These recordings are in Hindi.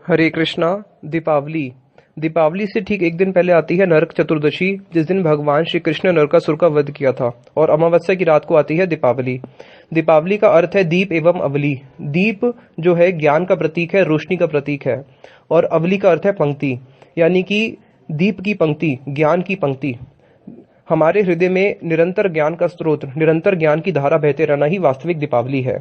हरे कृष्णा। दीपावली। दीपावली से ठीक एक दिन पहले आती है नरक चतुर्दशी, जिस दिन भगवान श्री कृष्ण ने नरकासुर का वध किया था। और अमावस्या की रात को आती है दीपावली। दीपावली का अर्थ है दीप एवं अवली। दीप जो है ज्ञान का प्रतीक है, रोशनी का प्रतीक है। और अवली का अर्थ है पंक्ति, यानी कि दीप की पंक्ति, ज्ञान की पंक्ति। हमारे हृदय में निरंतर ज्ञान का स्रोत, निरंतर ज्ञान की धारा बहते रहना ही वास्तविक दीपावली है।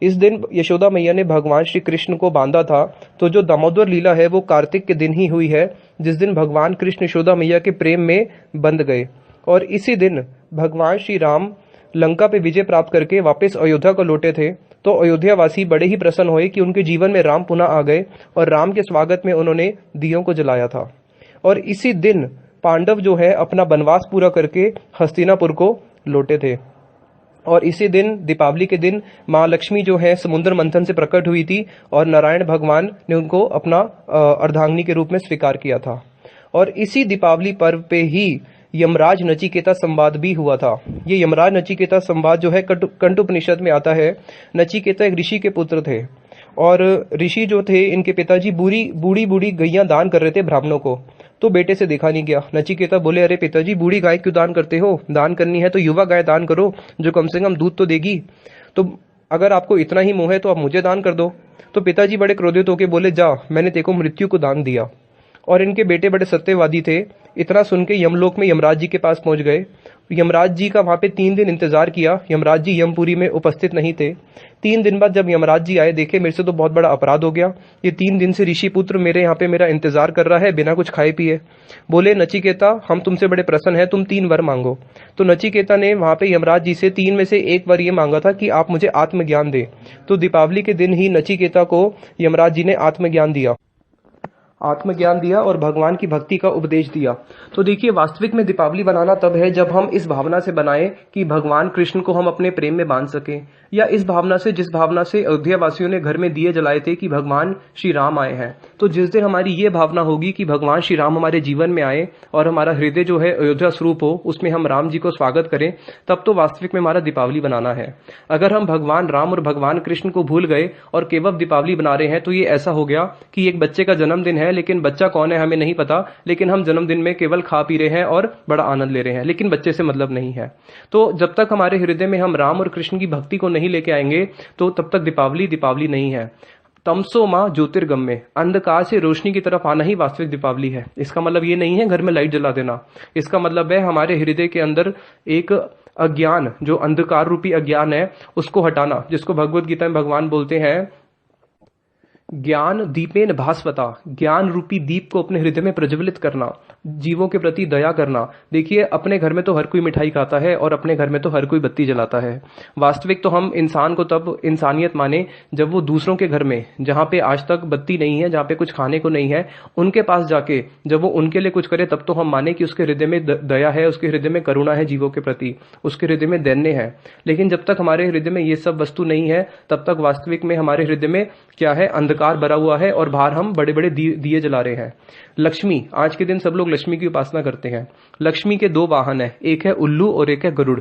इस दिन यशोदा मैया ने भगवान श्री कृष्ण को बांधा था। तो जो दामोदर लीला है वो कार्तिक के दिन ही हुई है, जिस दिन भगवान कृष्ण यशोदा मैया के प्रेम में बंध गए। और इसी दिन भगवान श्री राम लंका पे विजय प्राप्त करके वापस अयोध्या को लौटे थे। तो अयोध्या वासी बड़े ही प्रसन्न हुए कि उनके जीवन में राम पुनः आ गए, और राम के स्वागत में उन्होंने दियों को जलाया था। और इसी दिन पांडव जो है अपना वनवास पूरा करके हस्तिनापुर को लौटे थे। और इसी दिन दीपावली के दिन माँ लक्ष्मी जो है समुद्र मंथन से प्रकट हुई थी, और नारायण भगवान ने उनको अपना अर्धांगिनी के रूप में स्वीकार किया था। और इसी दीपावली पर्व पे ही यमराज नचिकेता संवाद भी हुआ था। ये यमराज नचिकेता संवाद जो है कंठोपनिषद में आता है। नचिकेता एक ऋषि के पुत्र थे, और ऋषि जो थे इनके पिताजी बूढ़ी बूढ़ी गैया दान कर रहे थे ब्राह्मणों को। तो बेटे से देखा नहीं गया। नचिकेता बोले, अरे पिताजी, बूढ़ी गाय क्यों दान करते हो? दान करनी है तो युवा गाय दान करो, जो कम से कम दूध तो देगी। तो अगर आपको इतना ही मोह है तो आप मुझे दान कर दो। तो पिताजी बड़े क्रोधित होकर बोले, जा, मैंने तेको मृत्यु को दान दिया। और इनके बेटे बड़े सत्यवादी थे। इतना सुन के यमलोक में यमराज जी के पास पहुंच गए। यमराज जी का वहां पे 3 दिन इंतजार किया। यमराज जी यमपुरी में उपस्थित नहीं थे। 3 दिन बाद जब यमराज जी आए, देखे मेरे से तो बहुत बड़ा अपराध हो गया। ये 3 दिन से ऋषि पुत्र मेरे यहाँ पे मेरा इंतजार कर रहा है बिना कुछ खाए पिए। बोले, नचिकेता, हम तुमसे बड़े प्रसन्न हैं, तुम 3 वर मांगो। तो नचिकेता ने वहां पे यमराज जी से 3 में से 1 वर ये मांगा था कि आप मुझे आत्मज्ञान दे। तो दीपावली के दिन ही नचिकेता को यमराज जी ने आत्मज्ञान दिया और भगवान की भक्ति का उपदेश दिया। तो देखिए, वास्तविक में दीपावली बनाना तब है जब हम इस भावना से बनाएं कि भगवान कृष्ण को हम अपने प्रेम में बांध सकें, या इस भावना से, जिस भावना से अयोध्या वासियों ने घर में दिए जलाए थे कि भगवान श्री राम आए हैं। तो जिस दिन हमारी ये भावना होगी कि भगवान श्री राम हमारे जीवन में आए और हमारा हृदय जो है अयोध्या स्वरूप हो, उसमें हम राम जी को स्वागत करें, तब तो वास्तविक में हमारा दीपावली बनाना है। अगर हम भगवान राम और भगवान कृष्ण को भूल गए और केवल दीपावली बना रहे हैं, तो ये ऐसा हो गया कि एक बच्चे का जन्मदिन है, लेकिन बच्चा कौन है हमें नहीं पता, लेकिन हम जन्मदिन में केवल खा पी रहे हैं और बड़ा आनंद ले रहे हैं, लेकिन बच्चे से मतलब नहीं है। तो जब तक हमारे हृदय में हम राम और कृष्ण की भक्ति को नहीं लेके आएंगे, तो तब तक दीपावली नहीं है। तमसो मां ज्योतिर्गम्य, अंधकार से रोशनी की तरफ आना ही वास्तविक दीपावली है। इसका मतलब ये नहीं है घर में लाइट जला देना। इसका मतलब है हमारे हृदय के अंदर एक अज्ञान, जो अंधकार रूपी अज्ञान है, उसको हटाना, जिसको भगवत गीता में भगवान बोलते हैं, ज्ञान दीपेन भास्वता, ज्ञान रूपी दीप को अपने हृदय में प्रज्वलित करना, जीवों के प्रति दया करना। देखिए, अपने घर में तो हर कोई मिठाई खाता है और अपने घर में तो हर कोई बत्ती जलाता है। वास्तविक तो हम इंसान को तब इंसानियत माने जब वो दूसरों के घर में, जहाँ पे आज तक बत्ती नहीं है, जहाँ पे कुछ खाने को नहीं है, उनके पास जाके जब वो उनके लिए कुछ करे, तब तो हम माने कि उसके हृदय में दया है, उसके हृदय में करुणा है जीवों के प्रति, उसके हृदय में दैन्य है। लेकिन जब तक हमारे हृदय में ये सब वस्तु नहीं है, तब तक वास्तविक में हमारे हृदय में क्या है? अंधकार भरा हुआ है, और बाहर हम बड़े बड़े दिए जला रहे हैं। लक्ष्मी, आज के दिन सब लोग लक्ष्मी की उपासना करते हैं। लक्ष्मी के 2 वाहन है, एक है उल्लू और एक है गरुड़।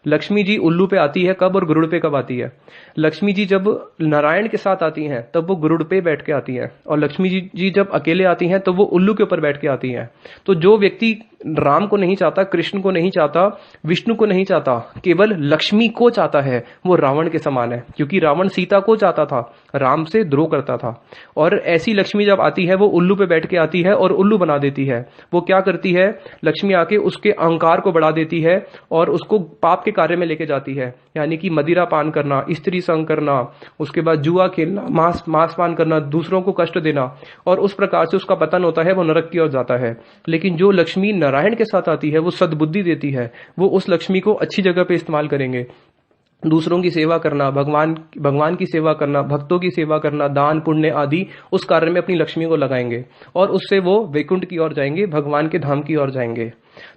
लक्ष्मी जी उल्लू पे आती है कब, और गरुड़ पे कब आती है? लक्ष्मी जी जब नारायण के साथ आती हैं तब वो गरुड़ पे बैठ के आती हैं, और लक्ष्मी जी जब अकेले आती हैं तो वो उल्लू के ऊपर बैठ के आती हैं। तो जो व्यक्ति राम को नहीं चाहता, कृष्ण को नहीं चाहता, विष्णु को नहीं चाहता, केवल लक्ष्मी को चाहता है, वो रावण के समान है। क्योंकि रावण सीता को चाहता था, राम से द्रोह करता था। और ऐसी लक्ष्मी जब आती है, वो उल्लू पे बैठ के आती है और उल्लू बना देती है। वो क्या करती है? लक्ष्मी आके उसके अहंकार को बढ़ा देती है और उसको पाप के कार्य में लेके जाती है। यानी कि मदिरा पान करना, स्त्री संग करना, उसके बाद जुआ खेलना, मांस पान करना, दूसरों को कष्ट देना, और उस प्रकार से उसका पतन होता है, वो नरक की ओर जाता है। लेकिन जो लक्ष्मी नारायण के साथ आती है, वो सद्बुद्धि देती है। वो उस लक्ष्मी को अच्छी जगह पे इस्तेमाल करेंगे। दूसरों की सेवा करना, भगवान की सेवा करना, भक्तों की सेवा करना, दान पुण्य आदि, उस कार्य में अपनी लक्ष्मी को लगाएंगे, और उससे वो वैकुंठ की ओर जाएंगे, भगवान के धाम की ओर जाएंगे।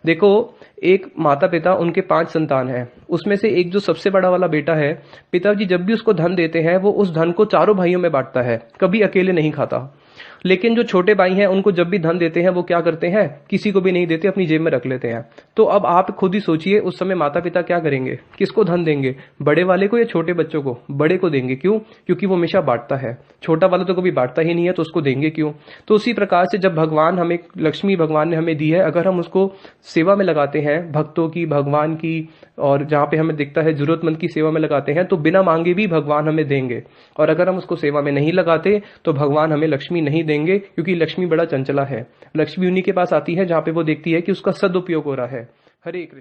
देखो, एक माता पिता, उनके 5 संतान हैं। उसमें से एक जो सबसे बड़ा वाला बेटा है, पिताजी जब भी उसको धन देते हैं, वो उस धन को चारों भाइयों में बांटता है, कभी अकेले नहीं खाता। लेकिन जो छोटे भाई हैं उनको जब भी धन देते हैं वो क्या करते हैं, किसी को भी नहीं देते, अपनी जेब में रख लेते हैं। तो अब आप खुद ही सोचिए उस समय माता पिता क्या करेंगे, किसको धन देंगे, बड़े वाले को या छोटे बच्चों को? बड़े को देंगे। क्यों? क्योंकि वो हमेशा बांटता है, छोटा वाला तो कभी बांटता ही नहीं है, तो उसको देंगे क्यों? तो उसी प्रकार से जब भगवान हमें, लक्ष्मी भगवान ने हमें दी है, अगर हम उसको सेवा में लगाते हैं, भक्तों की, भगवान की, और जहां पे हमें दिखता है जरूरतमंद की सेवा में लगाते हैं, तो बिना मांगे भी भगवान हमें देंगे। और अगर हम उसको सेवा में नहीं लगाते तो भगवान हमें लक्ष्मी नहीं देंगे, क्योंकि लक्ष्मी बड़ा चंचला है। लक्ष्मी उन्हीं के पास आती है जहां पे वो देखती है कि उसका सदुपयोग हो रहा है। हरे कृष्ण।